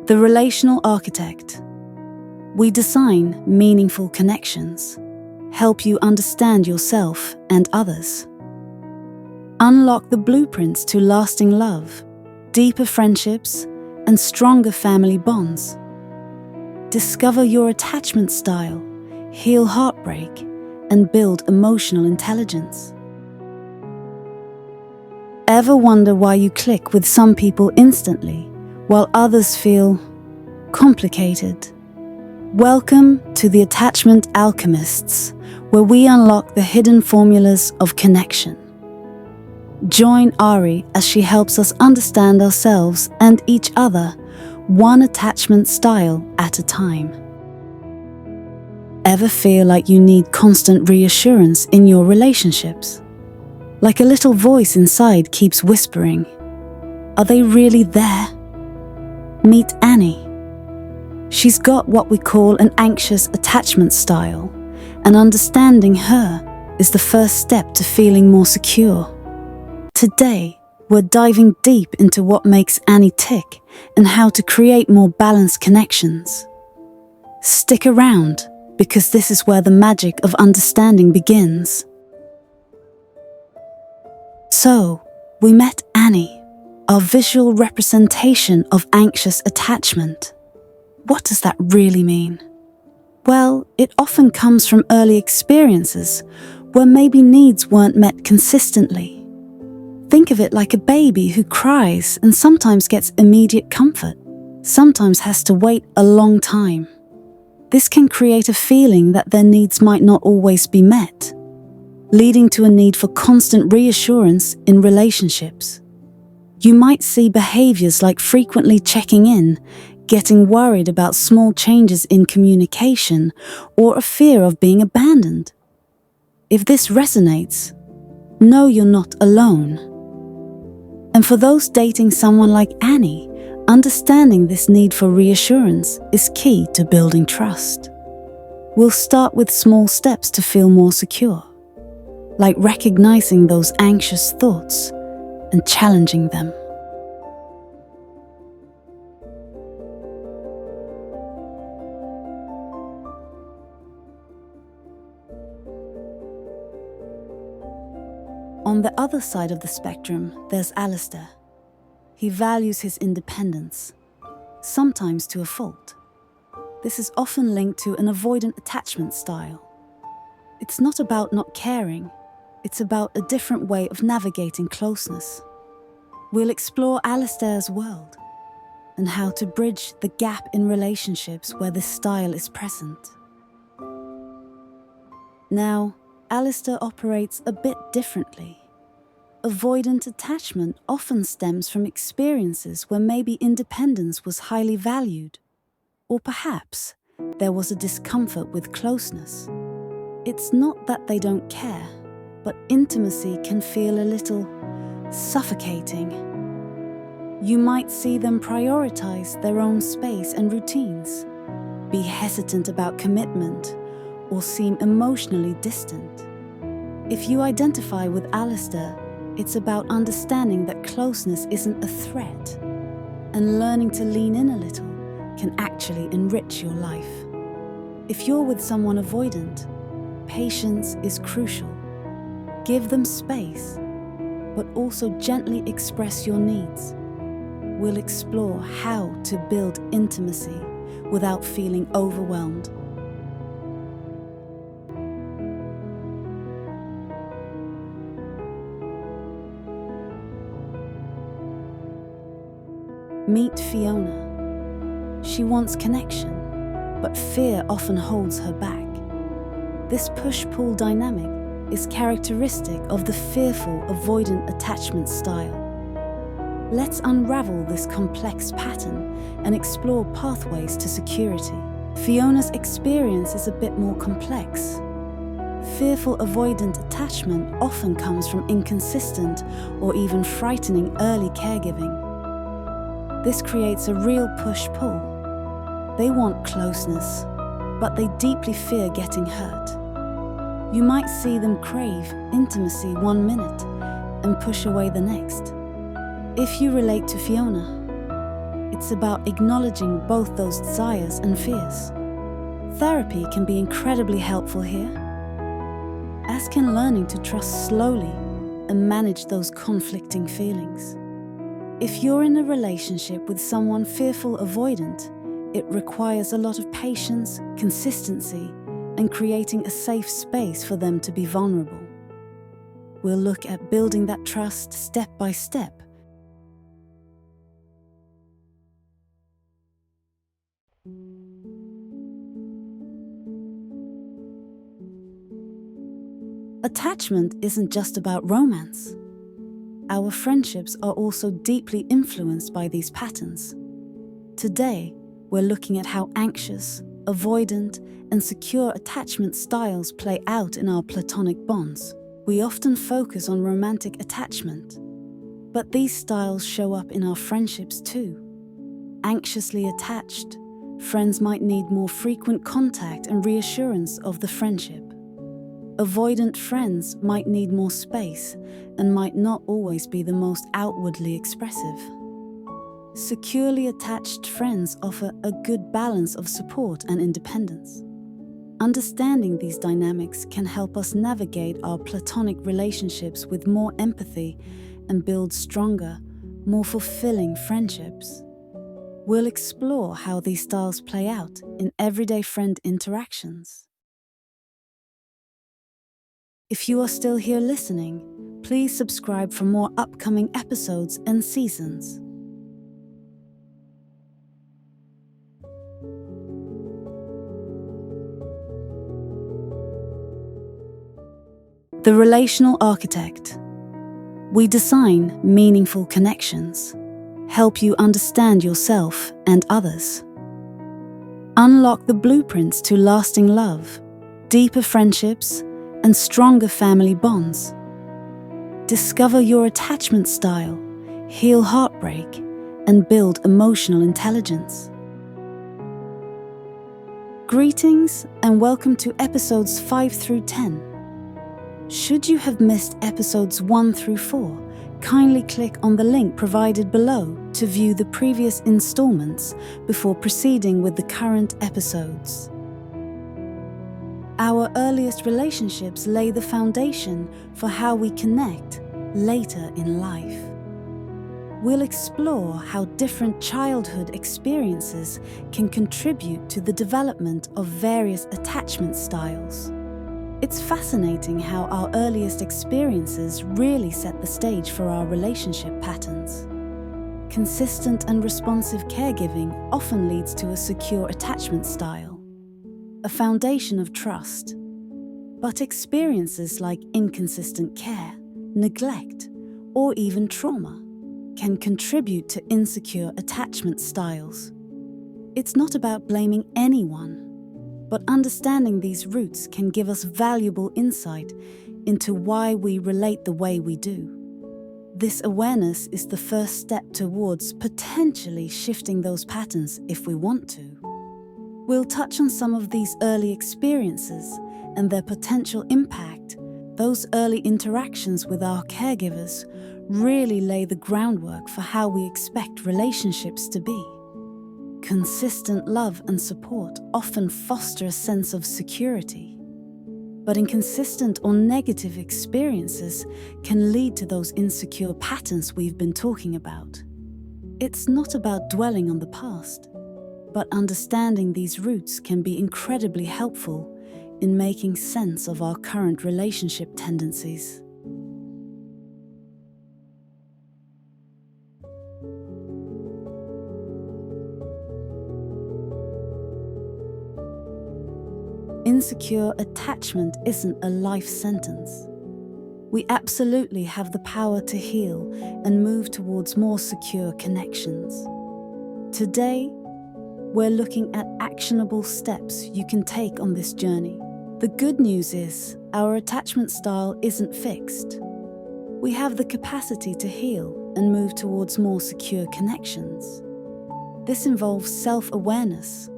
The Relational Architect. We design meaningful connections, help you understand yourself and others. Unlock the blueprints to lasting love, deeper friendships, and stronger family bonds. Discover your attachment style, heal heartbreak, and build emotional intelligence. Ever wonder why you click with some people instantly, while others feel complicated? Welcome to the Attachment Alchemists, where we unlock the hidden formulas of connection. Join Ari as she helps us understand ourselves and each other, one attachment style at a time. Ever feel like you need constant reassurance in your relationships? Like a little voice inside keeps whispering, "Are they really there?" Meet Annie. She's got what we call an anxious attachment style, and understanding her is the first step to feeling more secure. Today, we're diving deep into what makes Annie tick and how to create more balanced connections. Stick around, because this is where the magic of understanding begins. So, we met Annie, our visual representation of anxious attachment. What does that really mean? Well, it often comes from early experiences where maybe needs weren't met consistently. Think of it like a baby who cries and sometimes gets immediate comfort, sometimes has to wait a long time. This can create a feeling that their needs might not always be met, leading to a need for constant reassurance in relationships. You might see behaviors like frequently checking in, getting worried about small changes in communication, or a fear of being abandoned. If this resonates, know you're not alone. And for those dating someone like Annie, understanding this need for reassurance is key to building trust. We'll start with small steps to feel more secure, like recognizing those anxious thoughts and challenging them. On the other side of the spectrum, there's Alistair. He values his independence, sometimes to a fault. This is often linked to an avoidant attachment style. It's not about not caring, it's about a different way of navigating closeness. We'll explore Alistair's world and how to bridge the gap in relationships where this style is present. Now, Alistair operates a bit differently. Avoidant attachment often stems from experiences where maybe independence was highly valued, or perhaps there was a discomfort with closeness. It's not that they don't care, but intimacy can feel a little suffocating. You might see them prioritize their own space and routines, be hesitant about commitment, or seem emotionally distant. If you identify with Alistair, it's about understanding that closeness isn't a threat, and learning to lean in a little can actually enrich your life. If you're with someone avoidant, patience is crucial. Give them space, but also gently express your needs. We'll explore how to build intimacy without feeling overwhelmed. Meet Fiona. She wants connection, but fear often holds her back. This push-pull dynamic is characteristic of the fearful avoidant attachment style. Let's unravel this complex pattern and explore pathways to security. Fiona's experience is a bit more complex. Fearful avoidant attachment often comes from inconsistent or even frightening early caregiving. This creates a real push-pull. They want closeness, but they deeply fear getting hurt. You might see them crave intimacy one minute and push away the next. If you relate to Fiona, It's about acknowledging both those desires and fears. Therapy can be incredibly helpful here, as can learning to trust slowly and manage those conflicting feelings. If you're in a relationship with someone fearful avoidant, it requires a lot of patience, consistency, and creating a safe space for them to be vulnerable. We'll look at building that trust step by step. Attachment isn't just about romance. Our friendships are also deeply influenced by these patterns. Today, we're looking at how anxious, avoidant, and secure attachment styles play out in our platonic bonds. We often focus on romantic attachment, but these styles show up in our friendships too. Anxiously attached, friends might need more frequent contact and reassurance of the friendship. Avoidant friends might need more space and might not always be the most outwardly expressive. Securely attached friends offer a good balance of support and independence. Understanding these dynamics can help us navigate our platonic relationships with more empathy and build stronger, more fulfilling friendships. We'll explore how these styles play out in everyday friend interactions. If you are still here listening, please subscribe for more upcoming episodes and seasons. The Relational Architect. We design meaningful connections, help you understand yourself and others. Unlock the blueprints to lasting love, deeper friendships, and stronger family bonds. Discover your attachment style, heal heartbreak, and build emotional intelligence. Greetings and welcome to episodes 5 through 10. Should you have missed episodes 1 through 4, kindly click on the link provided below to view the previous installments before proceeding with the current episodes. Our earliest relationships lay the foundation for how we connect later in life. We'll explore how different childhood experiences can contribute to the development of various attachment styles. It's fascinating how our earliest experiences really set the stage for our relationship patterns. Consistent and responsive caregiving often leads to a secure attachment style, a foundation of trust. But experiences like inconsistent care, neglect, or even trauma can contribute to insecure attachment styles. It's not about blaming anyone, but understanding these roots can give us valuable insight into why we relate the way we do. This awareness is the first step towards potentially shifting those patterns if we want to. We'll touch on some of these early experiences and their potential impact. Those early interactions with our caregivers really lay the groundwork for how we expect relationships to be. Consistent love and support often foster a sense of security, but inconsistent or negative experiences can lead to those insecure patterns we've been talking about. It's not about dwelling on the past, but understanding these roots can be incredibly helpful in making sense of our current relationship tendencies. Insecure attachment isn't a life sentence. We absolutely have the power to heal and move towards more secure connections. Today, we're looking at actionable steps you can take on this journey. The good news is, our attachment style isn't fixed. We have the capacity to heal and move towards more secure connections. This involves self-awareness,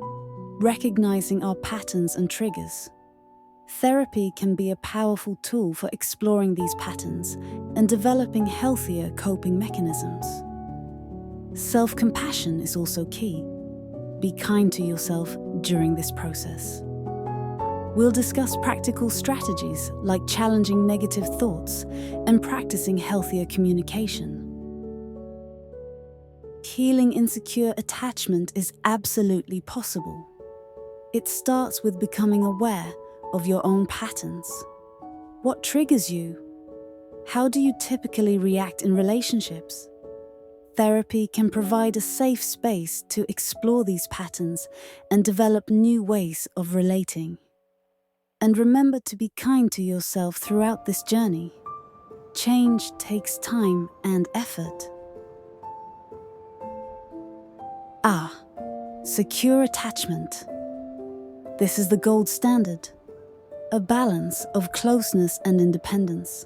recognizing our patterns and triggers. Therapy can be a powerful tool for exploring these patterns and developing healthier coping mechanisms. Self-compassion is also key. Be kind to yourself during this process. We'll discuss practical strategies like challenging negative thoughts and practicing healthier communication. Healing insecure attachment is absolutely possible. It starts with becoming aware of your own patterns. What triggers you? How do you typically react in relationships? Therapy can provide a safe space to explore these patterns and develop new ways of relating. And remember to be kind to yourself throughout this journey. Change takes time and effort. Secure attachment. This is the gold standard, a balance of closeness and independence.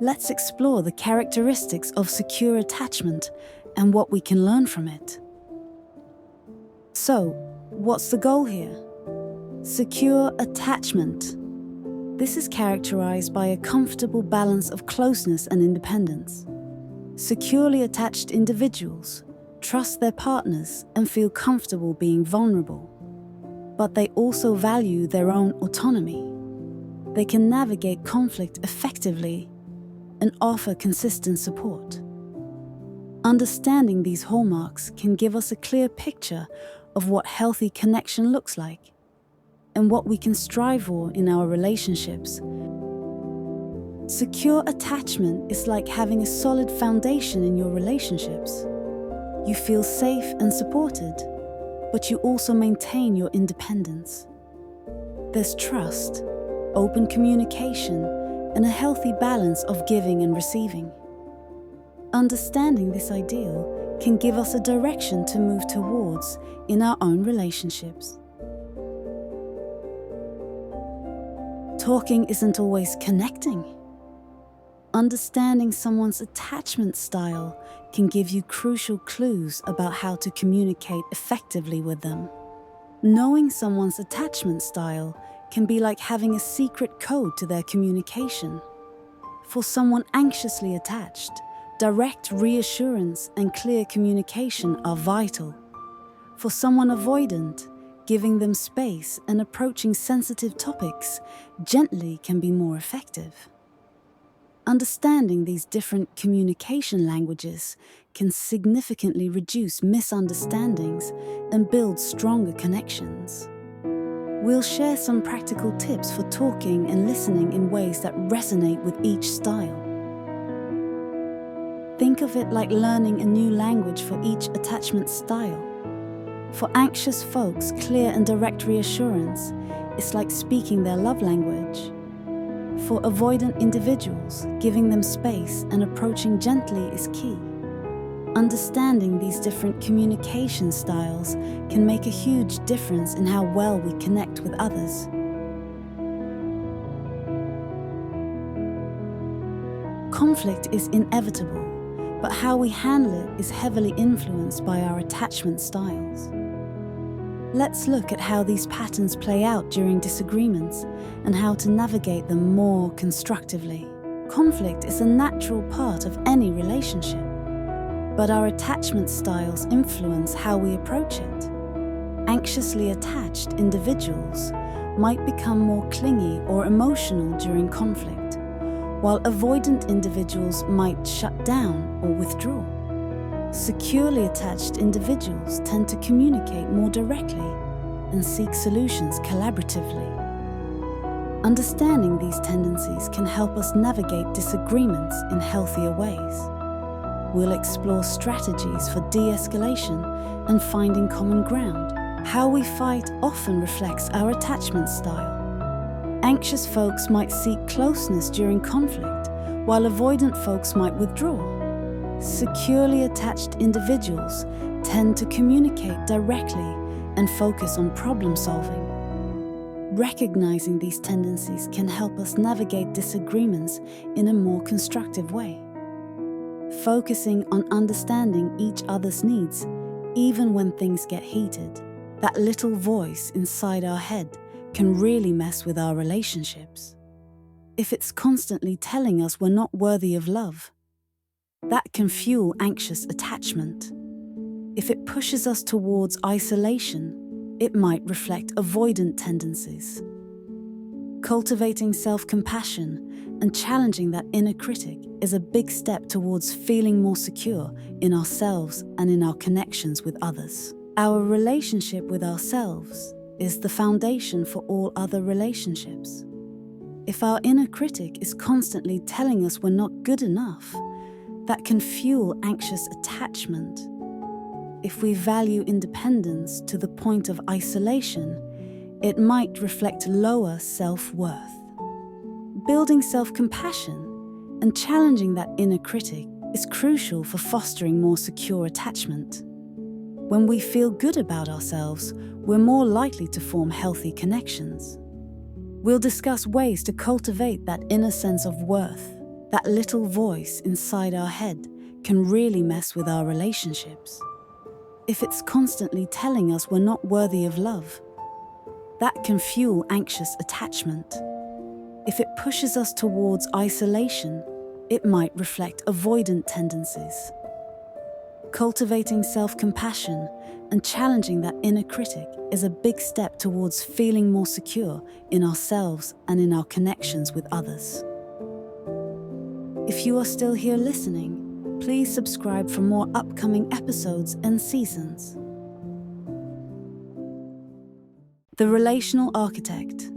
Let's explore the characteristics of secure attachment and what we can learn from it. So, what's the goal here? Secure attachment. This is characterized by a comfortable balance of closeness and independence. Securely attached individuals trust their partners and feel comfortable being vulnerable, but they also value their own autonomy. They can navigate conflict effectively and offer consistent support. Understanding these hallmarks can give us a clear picture of what healthy connection looks like and what we can strive for in our relationships. Secure attachment is like having a solid foundation in your relationships. You feel safe and supported, but you also maintain your independence. There's trust, open communication, and a healthy balance of giving and receiving. Understanding this ideal can give us a direction to move towards in our own relationships. Talking isn't always connecting. Understanding someone's attachment style can give you crucial clues about how to communicate effectively with them. Knowing someone's attachment style can be like having a secret code to their communication. For someone anxiously attached, direct reassurance and clear communication are vital. For someone avoidant, giving them space and approaching sensitive topics gently can be more effective. Understanding these different communication languages can significantly reduce misunderstandings and build stronger connections. We'll share some practical tips for talking and listening in ways that resonate with each style. Think of it like learning a new language for each attachment style. For anxious folks, clear and direct reassurance is like speaking their love language. For avoidant individuals, giving them space and approaching gently is key. Understanding these different communication styles can make a huge difference in how well we connect with others. Conflict is inevitable, but how we handle it is heavily influenced by our attachment styles. Let's look at how these patterns play out during disagreements and how to navigate them more constructively. Conflict is a natural part of any relationship, but our attachment styles influence how we approach it. Anxiously attached individuals might become more clingy or emotional during conflict, while avoidant individuals might shut down or withdraw. Securely attached individuals tend to communicate more directly and seek solutions collaboratively. Understanding these tendencies can help us navigate disagreements in healthier ways. We'll explore strategies for de-escalation and finding common ground. How we fight often reflects our attachment style. Anxious folks might seek closeness during conflict, while avoidant folks might withdraw. Securely attached individuals tend to communicate directly and focus on problem solving. Recognizing these tendencies can help us navigate disagreements in a more constructive way. Focusing on understanding each other's needs, even when things get heated, that little voice inside our head can really mess with our relationships. If it's constantly telling us we're not worthy of love, that can fuel anxious attachment. If it pushes us towards isolation, it might reflect avoidant tendencies. Cultivating self-compassion and challenging that inner critic is a big step towards feeling more secure in ourselves and in our connections with others. Our relationship with ourselves is the foundation for all other relationships. If our inner critic is constantly telling us we're not good enough, that can fuel anxious attachment. If we value independence to the point of isolation, it might reflect lower self-worth. Building self-compassion and challenging that inner critic is crucial for fostering more secure attachment. When we feel good about ourselves, we're more likely to form healthy connections. We'll discuss ways to cultivate that inner sense of worth. That little voice inside our head can really mess with our relationships. If it's constantly telling us we're not worthy of love, that can fuel anxious attachment. If it pushes us towards isolation, it might reflect avoidant tendencies. Cultivating self-compassion and challenging that inner critic is a big step towards feeling more secure in ourselves and in our connections with others. If you are still here listening, please subscribe for more upcoming episodes and seasons. The Relational Architect.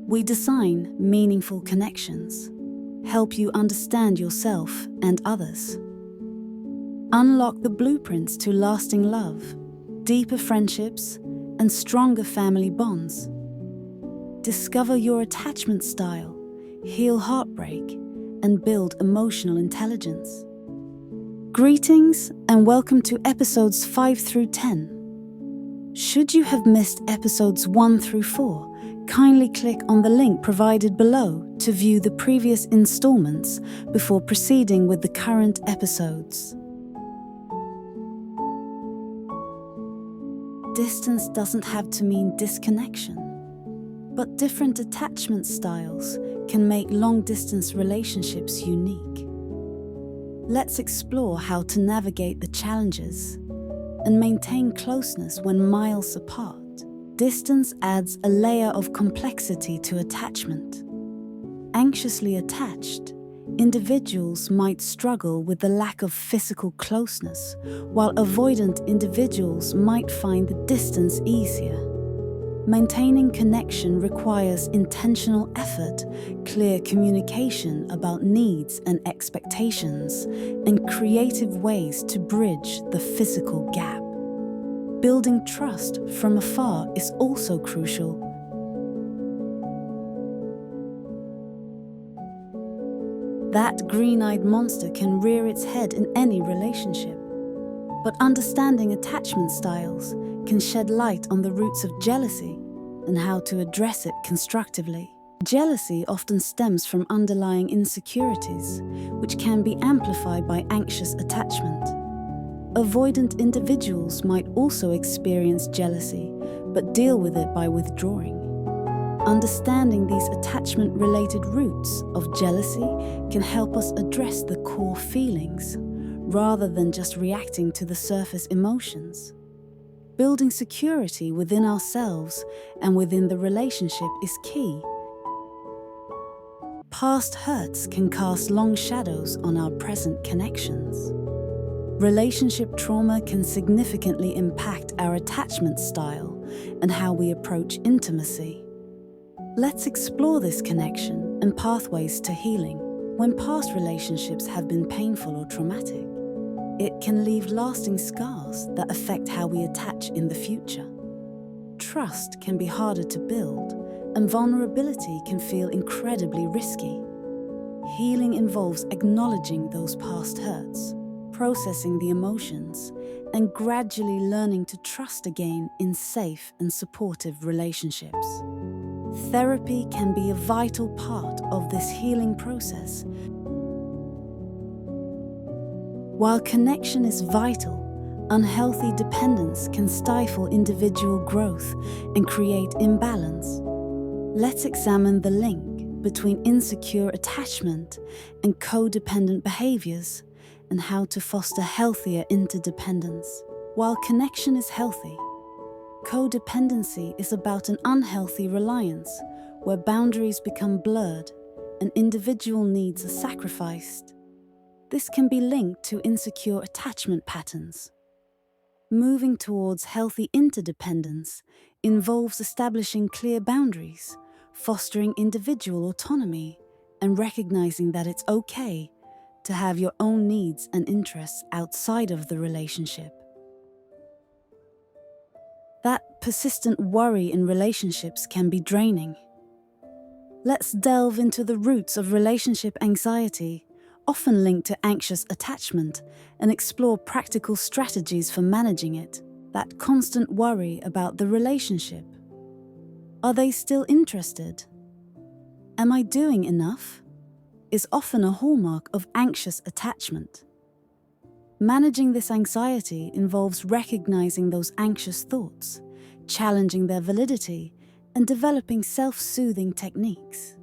We design meaningful connections, help you understand yourself and others. Unlock the blueprints to lasting love, deeper friendships, and stronger family bonds. Discover your attachment style, heal heartbreak, and build emotional intelligence. Greetings and welcome to episodes 5 through 10. Should you have missed episodes 1 through 4, kindly click on the link provided below to view the previous installments before proceeding with the current episodes. Distance doesn't have to mean disconnection, but different attachment styles can make long-distance relationships unique. Let's explore how to navigate the challenges and maintain closeness when miles apart. Distance adds a layer of complexity to attachment. Anxiously attached, individuals might struggle with the lack of physical closeness, while avoidant individuals might find the distance easier. Maintaining connection requires intentional effort, clear communication about needs and expectations, and creative ways to bridge the physical gap. Building trust from afar is also crucial. That green-eyed monster can rear its head in any relationship, but understanding attachment styles can shed light on the roots of jealousy and how to address it constructively. Jealousy often stems from underlying insecurities, which can be amplified by anxious attachment. Avoidant individuals might also experience jealousy, but deal with it by withdrawing. Understanding these attachment-related roots of jealousy can help us address the core feelings, rather than just reacting to the surface emotions. Building security within ourselves and within the relationship is key. Past hurts can cast long shadows on our present connections. Relationship trauma can significantly impact our attachment style and how we approach intimacy. Let's explore this connection and pathways to healing. When past relationships have been painful or traumatic, it can leave lasting scars that affect how we attach in the future. Trust can be harder to build, and vulnerability can feel incredibly risky. Healing involves acknowledging those past hurts, processing the emotions, and gradually learning to trust again in safe and supportive relationships. Therapy can be a vital part of this healing process. While connection is vital, unhealthy dependence can stifle individual growth and create imbalance. Let's examine the link between insecure attachment and codependent behaviors and how to foster healthier interdependence. While connection is healthy, codependency is about an unhealthy reliance where boundaries become blurred and individual needs are sacrificed. This can be linked to insecure attachment patterns. Moving towards healthy interdependence involves establishing clear boundaries, fostering individual autonomy, and recognizing that it's okay to have your own needs and interests outside of the relationship. That persistent worry in relationships can be draining. Let's delve into the roots of relationship anxiety, often linked to anxious attachment, and explore practical strategies for managing it. That constant worry about the relationship. Are they still interested? Am I doing enough? Is often a hallmark of anxious attachment. Managing this anxiety involves recognizing those anxious thoughts, challenging their validity, and developing self-soothing techniques.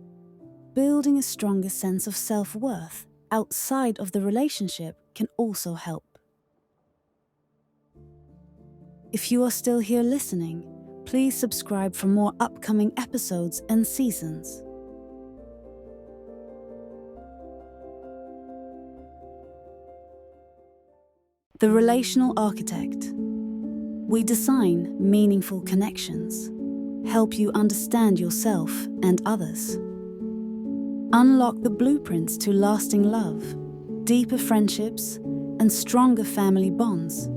Building a stronger sense of self-worth outside of the relationship can also help. If you are still here listening, please subscribe for more upcoming episodes and seasons. The Relational Architect. We design meaningful connections, help you understand yourself and others. Unlock the blueprints to lasting love, deeper friendships, and stronger family bonds.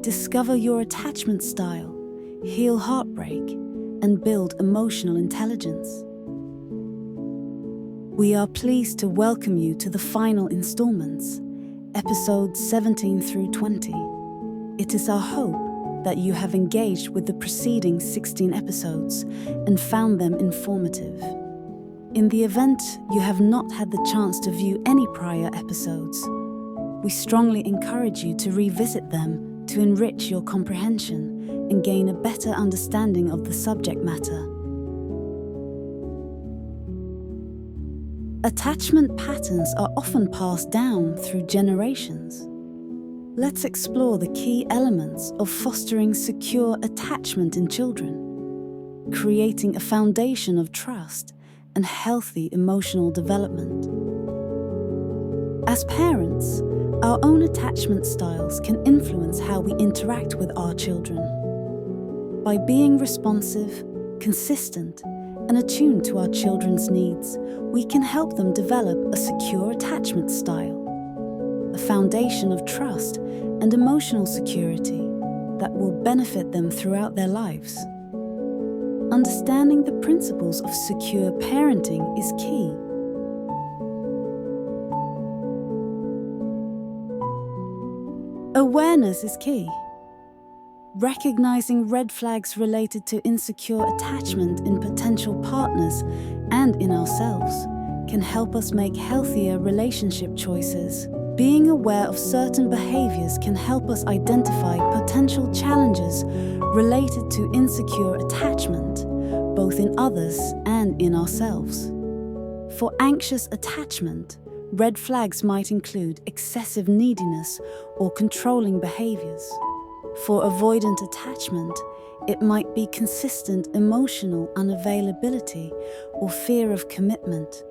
Discover your attachment style, heal heartbreak, and build emotional intelligence. We are pleased to welcome you to the final installments, episodes 17 through 20. It is our hope that you have engaged with the preceding 16 episodes and found them informative. In the event you have not had the chance to view any prior episodes, we strongly encourage you to revisit them to enrich your comprehension and gain a better understanding of the subject matter. Attachment patterns are often passed down through generations. Let's explore the key elements of fostering secure attachment in children, creating a foundation of trust and healthy emotional development. As parents, our own attachment styles can influence how we interact with our children. By being responsive, consistent, and attuned to our children's needs, we can help them develop a secure attachment style, a foundation of trust and emotional security that will benefit them throughout their lives. Understanding the principles of secure parenting is key. Awareness is key. Recognizing red flags related to insecure attachment in potential partners and in ourselves can help us make healthier relationship choices. Being aware of certain behaviors can help us identify potential challenges related to insecure attachment, both in others and in ourselves. For anxious attachment, red flags might include excessive neediness or controlling behaviors. For avoidant attachment, it might be consistent emotional unavailability or fear of commitment.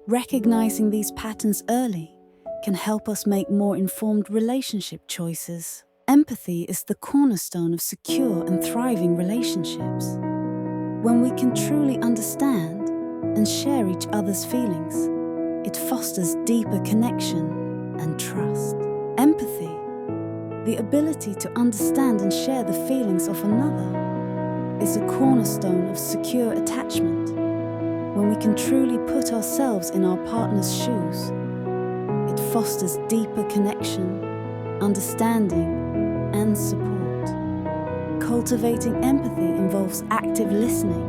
Recognizing these patterns early can help us make more informed relationship choices. Empathy is the cornerstone of secure and thriving relationships. When we can truly understand and share each other's feelings, it fosters deeper connection and trust. Empathy, the ability to understand and share the feelings of another, is a cornerstone of secure attachment. When we can truly put ourselves in our partner's shoes, it fosters deeper connection, understanding, and support. Cultivating empathy involves active listening,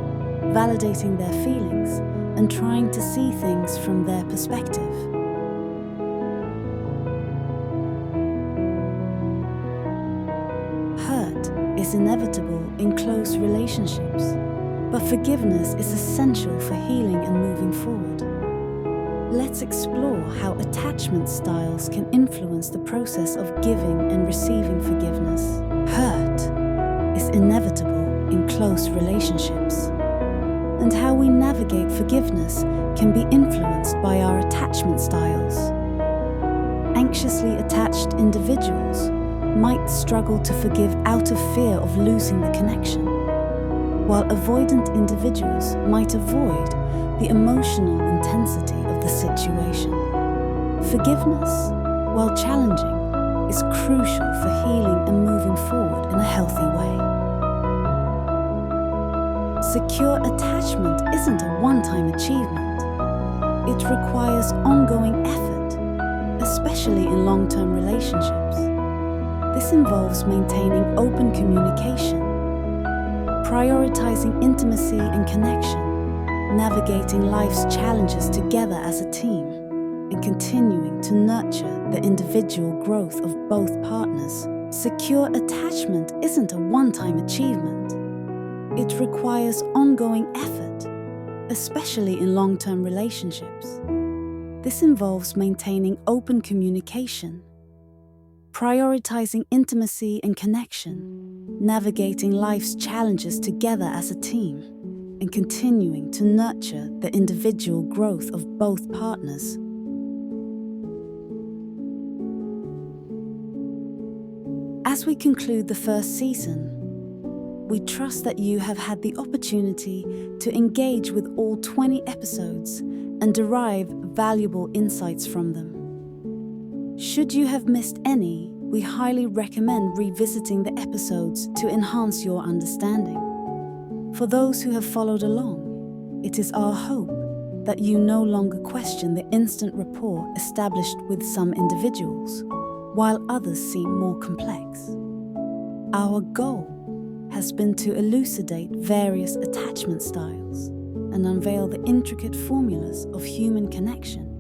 validating their feelings, and trying to see things from their perspective. Hurt is inevitable in close relationships, but forgiveness is essential for healing and moving forward. let's explore how attachment styles can influence the process of giving and receiving forgiveness. Hurt is inevitable in close relationships, and how we navigate forgiveness can be influenced by our attachment styles. Anxiously attached individuals might struggle to forgive out of fear of losing the connection, while avoidant individuals might avoid the emotional intensity of the situation. Forgiveness, while challenging, is crucial for healing and moving forward in a healthy way. Secure attachment isn't a one-time achievement. It requires ongoing effort, especially in long-term relationships. This involves maintaining open communication, prioritizing intimacy and connection, navigating life's challenges together as a team, and continuing to nurture the individual growth of both partners. Secure attachment isn't a one-time achievement. It requires ongoing effort, especially in long-term relationships. This involves maintaining open communication, prioritizing intimacy and connection, navigating life's challenges together as a team, and continuing to nurture the individual growth of both partners. As we conclude the first season, we trust that you have had the opportunity to engage with all 20 episodes and derive valuable insights from them. Should you have missed any, we highly recommend revisiting the episodes to enhance your understanding. For those who have followed along, it is our hope that you no longer question the instant rapport established with some individuals, while others seem more complex. Our goal has been to elucidate various attachment styles and unveil the intricate formulas of human connection